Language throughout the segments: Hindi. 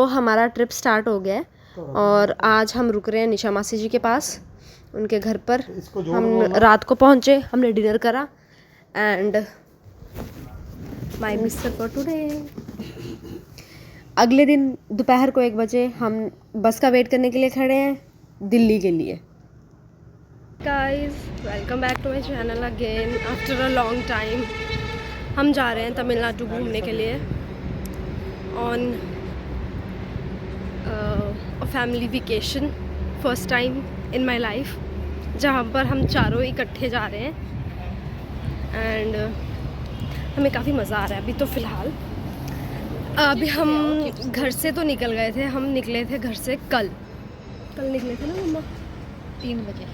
हमारा ट्रिप स्टार्ट हो गया है और आज हम रुक रहे हैं निशा मासी जी के पास, उनके घर पर। हम रात को पहुँचे, हमने डिनर करा and my mister for today. अगले दिन दोपहर को 1 बजे हम बस का वेट करने के लिए खड़े हैं दिल्ली के लिए। Guys, welcome back to my channel again after a long time. हम जा रहे हैं तमिलनाडु घूमने के लिए on family vacation, first time in my life, जहाँ पर हम चारों इकट्ठे जा रहे हैं एंड हमें काफ़ी मज़ा आ रहा है अभी तो फ़िलहाल। अभी हम घर से तो निकल गए थे, हम निकले थे घर से कल निकले थे ना मम्मा 3 बजे।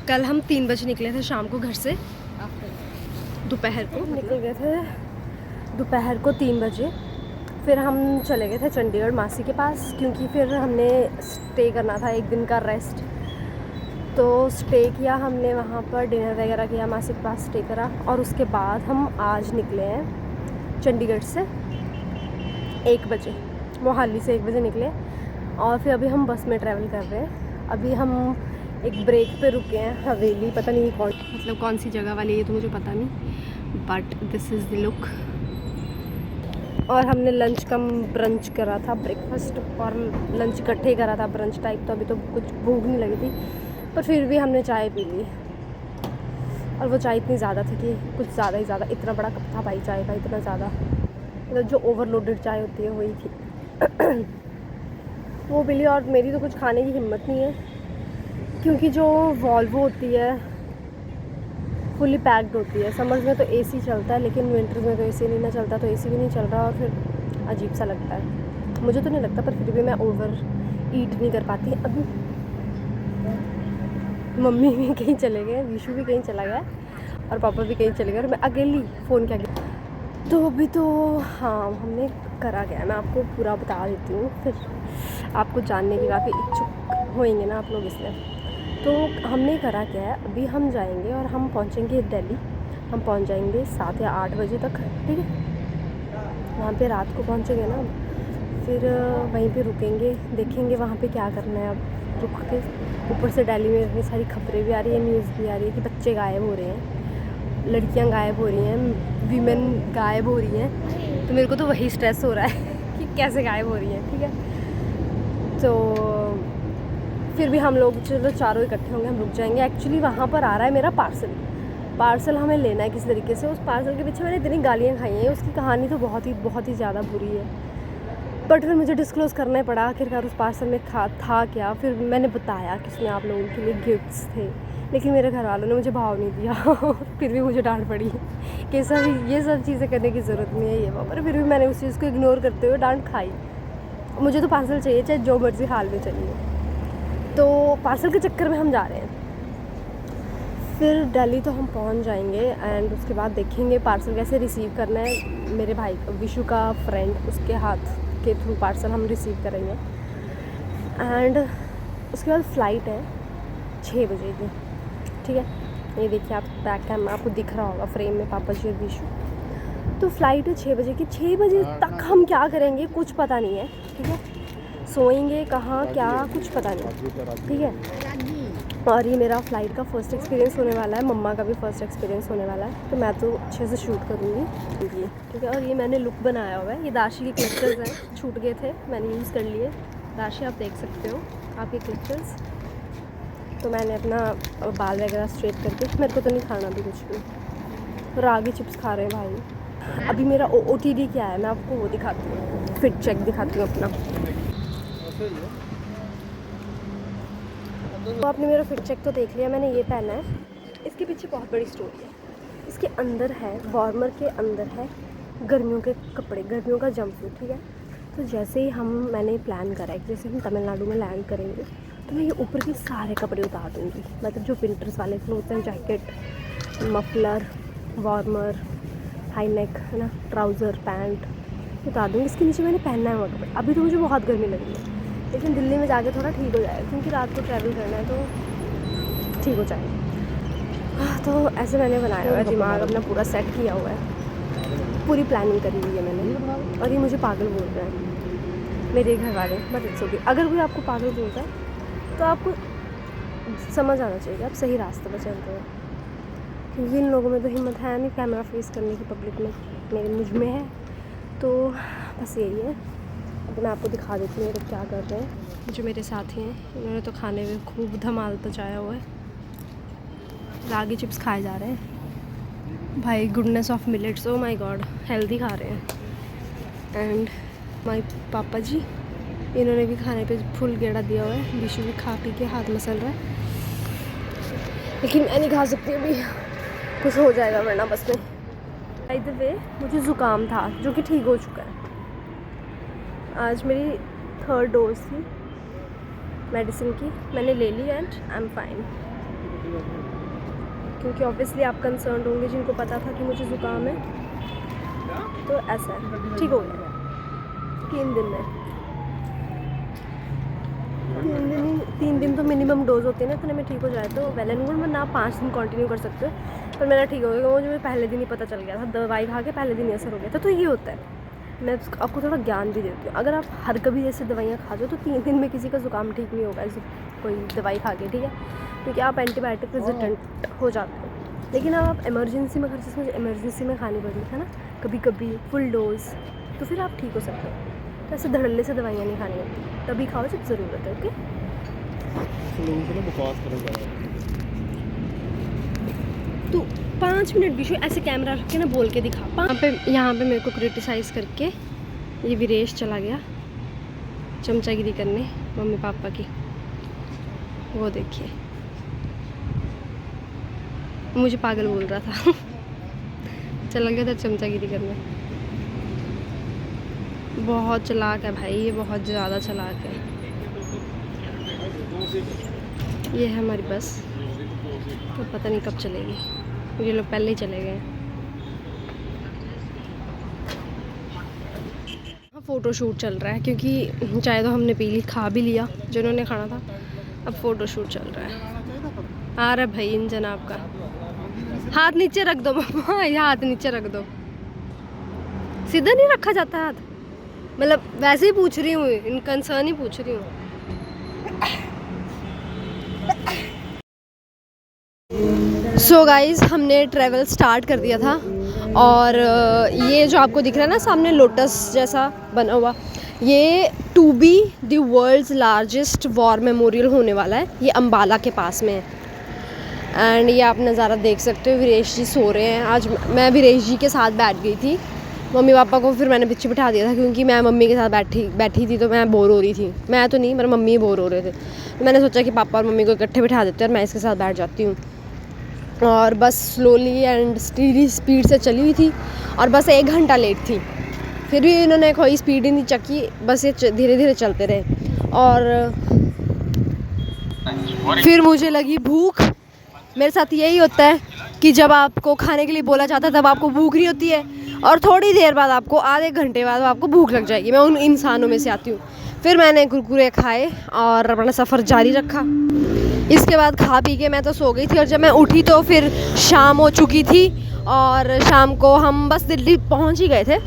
कल हम 3 बजे निकले थे शाम को घर से। दोपहर को निकल गए थे, दोपहर को 3 बजे। फिर हम चले गए थे चंडीगढ़ मासी के पास, क्योंकि फिर हमने स्टे करना था 1 दिन का रेस्ट। तो स्टे किया हमने वहाँ पर, डिनर वगैरह किया, मासी के पास स्टे करा और उसके बाद हम आज निकले हैं चंडीगढ़ से 1 बजे, मोहाली से 1 बजे निकले और फिर अभी हम बस में ट्रैवल कर रहे हैं। अभी हम एक ब्रेक पे रुके हैं, हवेली, पता नहीं कौन सी जगह वाली है तो मुझे पता नहीं, but this is the look. और हमने लंच कम ब्रंच करा था, ब्रेकफास्ट और लंच इकट्ठे करा था, ब्रंच टाइप। तो अभी तो कुछ भूख नहीं लगी थी, पर फिर भी हमने चाय पी ली और वो चाय इतनी ज़्यादा थी कि कुछ ज़्यादा ही ज़्यादा, इतना बड़ा कप था भाई चाय का, इतना ज़्यादा, मतलब जो ओवरलोडेड चाय होती है वही थी। वो पी ली और मेरी तो कुछ खाने की हिम्मत नहीं है, क्योंकि जो वॉल्वो होती है फुली पैक्ड होती है। समर्स में तो एसी चलता है, लेकिन विंटर्स में तो एसी नहीं ना चलता, तो एसी भी नहीं चल रहा और फिर अजीब सा लगता है। मुझे तो नहीं लगता, पर फिर भी मैं ओवर ईट नहीं कर पाती। अभी मम्मी भी कहीं चले गए, विशु भी कहीं चला गया और पापा भी कहीं चले गए और मैं अकेली फ़ोन के आगे। तो अभी तो हाँ, हमने करा गया, मैं आपको पूरा बता देती हूँ, फिर आपको जानने की काफ़ी इच्छुक होएंगे ना आप लोग इसलिए। तो हमने करा क्या है, अभी हम जाएंगे और हम पहुंचेंगे दिल्ली। हम पहुंच जाएंगे 7 या 8 बजे तक, ठीक है। वहाँ पे रात को पहुंचेंगे ना, फिर वहीं पे रुकेंगे, देखेंगे वहाँ पे क्या करना है। अब रुक के ऊपर से दिल्ली में इतनी सारी खबरें भी आ रही है, न्यूज़ भी आ रही है कि बच्चे गायब हो रहे हैं, लड़कियाँ गायब हो रही हैं, वीमेन गायब हो रही हैं। तो मेरे को तो वही स्ट्रेस हो रहा है कि कैसे गायब हो रही हैं, ठीक है। तो फिर भी हम लोग चलो चारों इकट्ठे होंगे, हम रुक जाएंगे। एक्चुअली वहाँ पर आ रहा है मेरा पार्सल हमें लेना है किसी तरीके से। उस पार्सल के पीछे मैंने इतनी गालियाँ खाई हैं, उसकी कहानी तो बहुत ही ज़्यादा बुरी है, बट फिर मुझे डिस्क्लोज़ करना ही पड़ा। आखिरकार उस पार्सल में था क्या, फिर मैंने बताया कि उसमें आप लोगों के लिए गिफ्ट्स थे, लेकिन मेरे घर वालों ने मुझे भाव नहीं दिया फिर भी मुझे डांट पड़ी कि ये सब चीज़ें करने की ज़रूरत नहीं है, ये वो। पर फिर भी मैंने उस चीज़ को इग्नोर करते हुए डांट खाई। मुझे तो पार्सल चाहिए, चाहे जो मर्ज़ी हाल में चाहिए। तो पार्सल के चक्कर में हम जा रहे हैं। फिर दिल्ली तो हम पहुंच जाएंगे एंड उसके बाद देखेंगे पार्सल कैसे रिसीव करना है। मेरे भाई विशु का फ्रेंड, उसके हाथ के थ्रू पार्सल हम रिसीव करेंगे एंड उसके बाद फ़्लाइट है 6 बजे की, ठीक है। ये देखिए आप बैक कैमरा आपको दिख रहा होगा फ्रेम में, पापा जी और विशु। तो फ़्लाइट है 6 बजे की। 6 बजे तक हम क्या करेंगे कुछ पता नहीं है, ठीक है। सोएंगे कहाँ, क्या, कुछ पता नहीं, ठीक है। और ये मेरा फ़्लाइट का फ़र्स्ट एक्सपीरियंस होने वाला है, मम्मा का भी फ़र्स्ट एक्सपीरियंस होने वाला है, तो मैं तो अच्छे से शूट करूँगी ये, ठीक है। और ये मैंने लुक बनाया हुआ है, ये दाशी के क्लिचर्स हैं, छूट गए थे, मैंने यूज़ कर लिए। दाशी आप देख सकते हो आपके क्लिचर्स। तो मैंने अपना बाल वगैरह स्ट्रेट करके, मेरे को तो नहीं खाना भी कुछ भी, रागी चिप्स खा रहे हैं भाई। अभी मेरा OOTD क्या है, मैं आपको वो दिखाती हूँ, फिट चेक दिखाती हूँ अपना। तो आपने मेरा फिट चेक तो देख लिया, मैंने ये पहना है। इसके पीछे बहुत बड़ी स्टोरी है। इसके अंदर है, वार्मर के अंदर है गर्मियों के कपड़े, गर्मियों का जंपसूट, ठीक है। तो जैसे ही मैंने प्लान करा है कि जैसे हम तमिलनाडु में लैंड करेंगे तो मैं ये ऊपर के सारे कपड़े उतार दूँगी, मतलब जो विंटर्स वाले क्लोथ्स हैं, jacket, muffler, warmer, high neck, है ना, ट्राउज़र, पैंट उतार दूँगी। इसके नीचे मैंने पहनना है वो कपड़े। अभी तो मुझे बहुत गर्मी लग रही है, लेकिन दिल्ली में जाके थोड़ा ठीक हो जाएगा, क्योंकि रात को ट्रैवल करना है तो ठीक हो जाएगा। तो ऐसे मैंने बनाया हुआ है, दिमाग अपना पूरा सेट किया हुआ है, पूरी प्लानिंग करी हुई है मैंने। और ये मुझे पागल बोल रहा है, मेरे घर वाले, बट इट्स ओके। अगर कोई आपको पागल बोलता है तो आपको समझ आना चाहिए आप सही रास्ते पर चल रहे हो, क्योंकि इन लोगों में तो हिम्मत है नहीं कैमरा फेस करने की पब्लिक में, मुझ में है। तो बस यही है। अब मैं आपको दिखा देती हूँ ये लोग क्या कर रहे हैं। जो मेरे साथी हैं इन्होंने तो खाने में खूब धमाल मचाया हुआ है, रागी चिप्स खाए जा रहे हैं भाई, goodness of millets, oh my God, healthy खा रहे हैं। एंड माय पापा जी, इन्होंने भी खाने पे फुल गेड़ा दिया हुआ है। विशु भी खा पी के हाथ मसल रहा है, लेकिन मैं नहीं खा सकती अभी, कुछ हो जाएगा वरना बस में। बाय द वे, मुझे ज़ुकाम था जो कि ठीक हो चुका है। आज मेरी 3rd डोज थी मेडिसिन की, मैंने ले ली एंड आई एम फाइन। क्योंकि ऑब्वियसली आप कंसर्न होंगे जिनको पता था कि मुझे ज़ुकाम है, तो ऐसा है, ठीक हो गया 3 दिन में। 3 दिन तो मिनिमम डोज होती है ना, इतने में ठीक हो जाए तो वेल एंड गुड, वरना आप 5 दिन कंटिन्यू कर सकते हो। पर मेरा ठीक हो गया, मुझे पहले दिन ही पता चल गया था, दवाई खा के पहले दिन ही असर हो गया था। तो ये होता है, मैं आपको थोड़ा ज्ञान भी देती हूँ। अगर आप हर कभी जैसे दवाइयाँ खा जाओ तो 3 दिन में किसी का ज़ुकाम ठीक नहीं होगा ऐसे कोई दवाई खा के, ठीक है, क्योंकि आप एंटीबायोटिक रेजिस्टेंट हो जाते हो। लेकिन अब आप इमरजेंसी में, हर चीज़ मुझे इमरजेंसी में खानी पड़ी है ना, कभी कभी फुल डोज, तो फिर आप ठीक हो सकते हो। तो ऐसे धड़ल्ले से दवाइयाँ नहीं खानी होती, तभी खाओ जब ज़रूरत है। ओके, तो 5 मिनट भी ऐसे कैमरा रख के ना बोल के दिखा। यहाँ पे मेरे को क्रिटिसाइज़ करके ये विरेश चला गया चमचागिरी करने मम्मी पापा की, वो देखिए मुझे पागल बोल रहा था चला गया था चमचागिरी करने। बहुत चालाक है भाई ये, बहुत ज़्यादा चालाक है। ये है हमारी बस, तो पता नहीं कब चलेगी, ये लोग पहले ही चले गए। हाँ, फ़ोटो शूट चल रहा है, क्योंकि चाय तो हमने पी ली, खा भी लिया जिन्होंने खाना था, अब फ़ोटो शूट चल रहा है। आ रहा भाई इन जनाब का, हाथ नीचे रख दो मम्मा, ये हाथ नीचे रख दो, सीधा नहीं रखा जाता हाथ, मतलब वैसे ही पूछ रही हूँ, इन कंसर्न ही पूछ रही हूँ। सो गाइज़, हमने ट्रैवल स्टार्ट कर दिया था, और ये जो आपको दिख रहा है ना सामने लोटस जैसा बना हुआ, ये to be the world's largest war memorial होने वाला है। ये अम्बाला के पास में है। एंड ये आप नज़ारा देख सकते हो, वीरेश जी सो रहे हैं। आज मैं वीरेश जी के साथ बैठ गई थी, मम्मी पापा को फिर मैंने पीछे बिठा दिया था, क्योंकि मैं मम्मी के साथ बैठी थी तो मैं बोर हो रही थी। मैं तो नहीं, मेरी मम्मी ही बोर हो रहे थे, तो मैंने सोचा कि पापा और मम्मी को इकट्ठे बिठा देते हैं और मैं इसके साथ बैठ जाती हूँ। और बस स्लोली एंड स्टीडी स्पीड से चली हुई थी, और बस 1 घंटा लेट थी, फिर भी इन्होंने कोई स्पीड ही नहीं चकी, बस ये धीरे धीरे चलते रहे। और फिर मुझे लगी भूख। मेरे साथ यही होता है कि जब आपको खाने के लिए बोला जाता है तब आपको भूख नहीं होती है, और थोड़ी देर बाद आपको, आधे घंटे बाद आपको भूख लग जाएगी। मैं उन इंसानों में से आती हूँ। फिर मैंने कुरकुरे खाए और अपना सफ़र जारी रखा। इसके बाद खा पी के मैं तो सो गई थी, और जब मैं उठी तो फिर शाम हो चुकी थी, और शाम को हम बस दिल्ली पहुँच ही गए थे,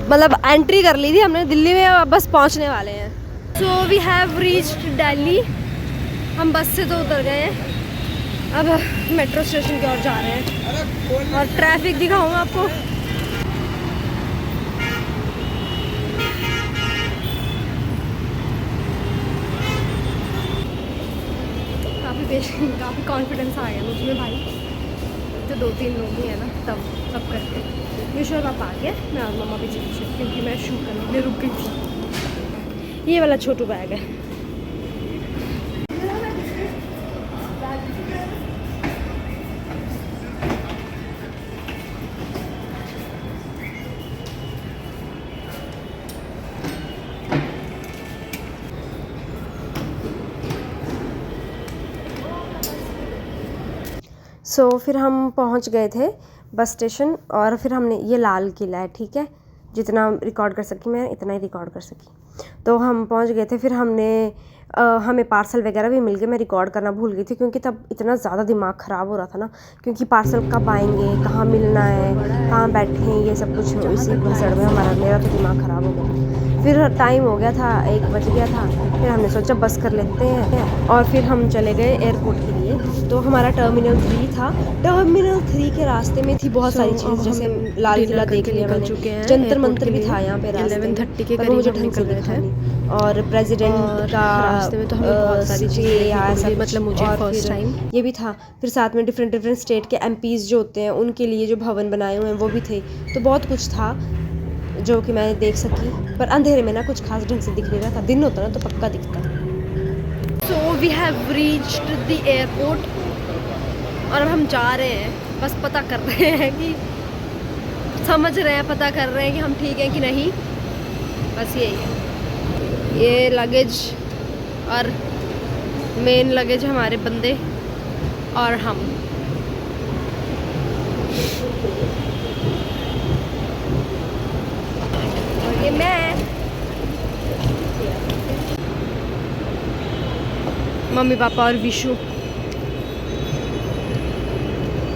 मतलब एंट्री कर ली थी हमने दिल्ली में, अब बस पहुँचने वाले हैं। So we have reached Delhi. हम बस से तो उतर गए हैं, अब मेट्रो स्टेशन की ओर जा रहे हैं, और ट्रैफिक दिखाऊंगा आपको। काफ़ी कॉन्फिडेंस आ गया मुझ में भाई, तो 2-3 लोग ही हैं ना, तब करके विश्व पापा आ गया, मैं और मम्मा पीछे पीछे, क्योंकि मैं शूट करने के लिए रुक गई थी। ये वाला छोटू बैग है। सो फिर हम पहुंच गए थे बस स्टेशन, और फिर हमने, ये लाल किला है, ठीक है, जितना रिकॉर्ड कर सकी मैं इतना ही रिकॉर्ड कर सकी। तो हम पहुंच गए थे, फिर हमें पार्सल वगैरह भी मिल गए। मैं रिकॉर्ड करना भूल गई थी, क्योंकि तब इतना ज़्यादा दिमाग ख़राब हो रहा था ना, क्योंकि पार्सल कब आएंगे, कहाँ मिलना है, कहाँ बैठे हैं, ये सब कुछ इसी भसड़ में मेरा तो दिमाग ख़राब हो गया। फिर टाइम हो गया था, 1 बज गया था। फिर हमने सोचा बस कर लेते हैं और फिर हम चले गए एयरपोर्ट के लिए। तो हमारा टर्मिनल 3 था। टर्मिनल 3 के रास्ते में थी बहुत सारी चीज़, जैसे लाल किला देख लिया मैंने, जंतर मंतर भी था यहाँ पे रास्ते में, 11:30 के पर वो मुझे करीब ढंग से निकल रहे दिखा थे। नहीं। और प्रेसिडेंट का रास्ते में तो हमें बहुत सारी चीज़ें देखने को मिली, मतलब मुझे फर्स्ट टाइम ये भी था। फिर साथ में डिफरेंट डिफरेंट स्टेट के MPs जो होते हैं उनके लिए जो भवन बनाए हुए हैं वो भी थे। तो बहुत कुछ था जो कि मैं देख सकी, पर अंधेरे में ना कुछ खास ढंग से दिख नहीं रहा था। दिन होता ना तो पक्का दिखता। So we have reached the airport और अब हम जा रहे हैं। बस पता कर रहे हैं कि समझ रहे हैं, पता कर रहे हैं कि हम ठीक हैं कि नहीं। बस यही है। ये लगेज और मेन लगेज हमारे बंदे और हम। और ये मैं, मम्मी पापा और विशु।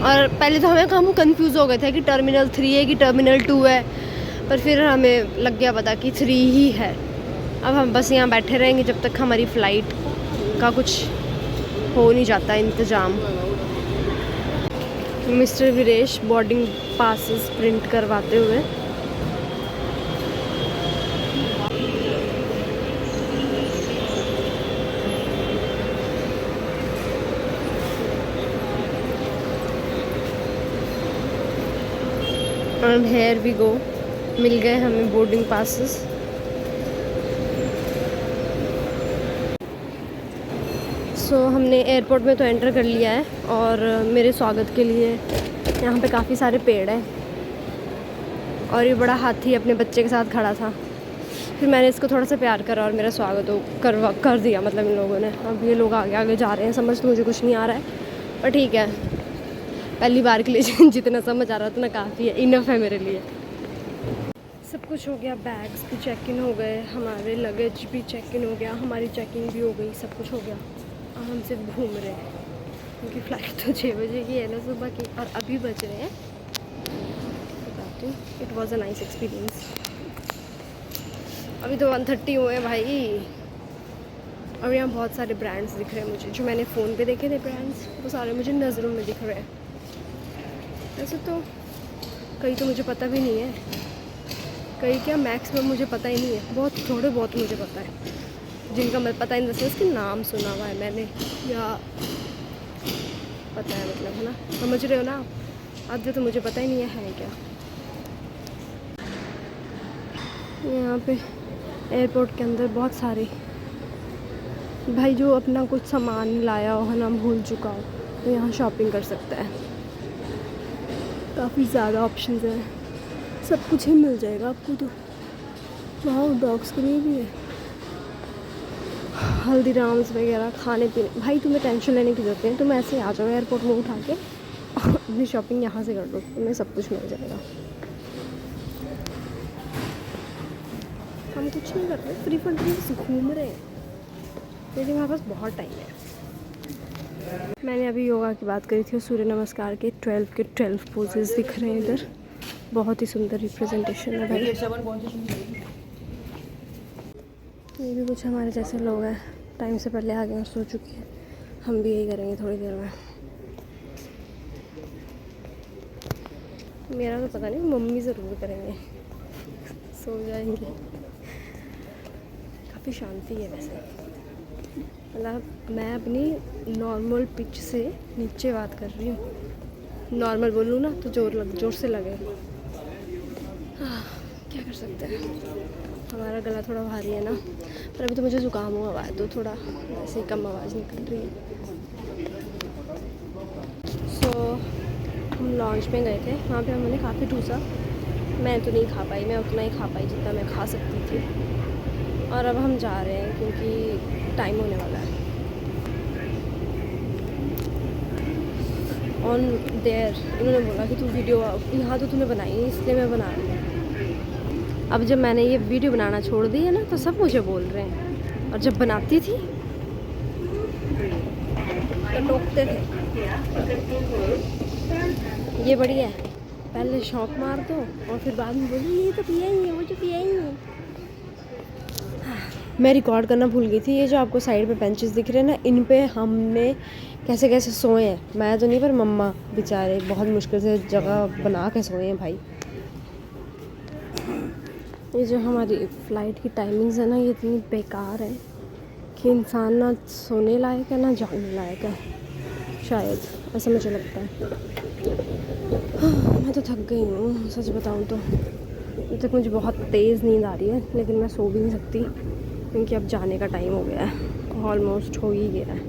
और पहले तो हम कंफ्यूज हो गए थे कि टर्मिनल 3 है कि टर्मिनल 2 है, पर फिर हमें लग गया पता कि 3 ही है। अब हम बस यहाँ बैठे रहेंगे जब तक हमारी फ़्लाइट का कुछ हो नहीं जाता इंतज़ाम। Mister Viresh boarding passes print करवाते हुए। एंड हेयर वी गो, मिल गए हमें बोर्डिंग पासेस। सो हमने एयरपोर्ट में तो एंटर कर लिया है और मेरे स्वागत के लिए यहाँ पे काफ़ी सारे पेड़ हैं और ये बड़ा हाथी अपने बच्चे के साथ खड़ा था। फिर मैंने इसको थोड़ा सा प्यार करा और मेरा स्वागत कर दिया, मतलब इन लोगों ने। अब ये लोग आगे आगे जा रहे हैं। समझ तो मुझे कुछ नहीं आ रहा है, पर ठीक है, पहली बार के लिए जितना समझ आ रहा है उतना काफ़ी है, इनफ है मेरे लिए। सब कुछ हो गया, बैग्स भी चेक इन हो गए, हमारे लगेज भी चेक इन हो गया, हमारी चेकिंग भी हो गई, सब कुछ हो गया। अब हम सिर्फ घूम रहे हैं क्योंकि फ़्लाइट तो 6 बजे की है ना सुबह की, और अभी बज रहे हैं, बताती हूँ। It was a nice experience. अभी तो 1:30 हुए हैं भाई। और यहाँ बहुत सारे ब्रांड्स दिख रहे हैं मुझे, जो मैंने फ़ोन पे देखे थे ब्रांड्स, वो सारे मुझे नज़रों में दिख रहे हैं। वैसे तो कई तो मुझे पता भी नहीं है, कई क्या मैक्सिमम मुझे पता ही नहीं है, बहुत थोड़े बहुत मुझे पता है, जिनका मैं पता इन द सेंस कि नाम सुना हुआ है मैंने, या पता है, मतलब, है ना, समझ रहे हो ना। आधे तो मुझे पता ही नहीं है क्या। यहाँ पे एयरपोर्ट के अंदर बहुत सारे भाई जो अपना कुछ सामान लाया हो, है ना, भूल चुका हो, तो यहाँ शॉपिंग कर सकता है। काफ़ी ज़्यादा ऑप्शंस हैं, सब कुछ ही मिल जाएगा आपको। तो वहाँ डॉग्स के लिए भी है, हल्दीराम्स वगैरह खाने पीने। भाई तुम्हें टेंशन लेने की ज़रूरत नहीं, तुम ऐसे ही आ जाओ एयरपोर्ट में उठा के, अपनी शॉपिंग यहाँ से कर लो, तुम्हें सब कुछ मिल जाएगा। हम कुछ नहीं कर रहे, फ्री फंड से घूम रहे हैं, लेकिन हमारे पास बहुत टाइम है। मैंने अभी योगा की बात करी थी, सूर्य नमस्कार के 12 पोजेस दिख रहे हैं इधर। बहुत ही सुंदर रिप्रेजेंटेशन है भाई। ये भी कुछ हमारे जैसे लोग हैं, टाइम से पहले आ गए और सो चुके हैं। हम भी यही करेंगे थोड़ी देर में। मेरा तो पता नहीं, मम्मी ज़रूर करेंगे, सो जाएंगे। काफ़ी शांति है वैसे, मतलब मैं अपनी नॉर्मल पिच से नीचे बात कर रही हूँ। नॉर्मल बोलूँ ना तो जोर से लगे। क्या कर सकते हैं, हमारा गला थोड़ा भारी है ना, पर अभी तो मुझे ज़ुकाम हुआ है तो थोड़ा ऐसे ही कम आवाज़ निकल रही है। सो हम लॉन्च में गए थे, वहाँ पे हमने काफ़ी ठूसा। मैं तो नहीं खा पाई, मैं उतना ही खा पाई जितना मैं खा सकती थी। और अब हम जा रहे हैं क्योंकि टाइम होने वाला है। ऑन देयर इन्होंने बोला कि तू वीडियो यहाँ तो तूने बनाई है, इसलिए मैं बना रही हूँ। अब जब मैंने ये वीडियो बनाना छोड़ दी है ना, तो सब मुझे बोल रहे हैं, और जब बनाती थी तो टोकते थे। ये बढ़िया है, पहले शौक मार दो और फिर बाद में बोलो ये तो पिया ही है, वो तो पिया ही है। मैं रिकॉर्ड करना भूल गई थी। ये जो आपको साइड पे बेंचेस दिख रहे हैं ना, इन पे हमने कैसे कैसे सोए हैं। मैं तो नहीं, पर मम्मा बेचारे बहुत मुश्किल से जगह बना के सोए हैं भाई। ये जो हमारी फ़्लाइट की टाइमिंग्स है ना, ये इतनी बेकार है कि इंसान ना सोने लायक है ना जागने लायक है, शायद ऐसा मुझे लगता है। मैं तो थक गई हूँ सच बताऊँ तो। अभी तक मुझे बहुत तेज़ नींद आ रही है, लेकिन मैं सो भी नहीं सकती क्योंकि अब जाने का टाइम हो गया है, ऑलमोस्ट हो ही गया है।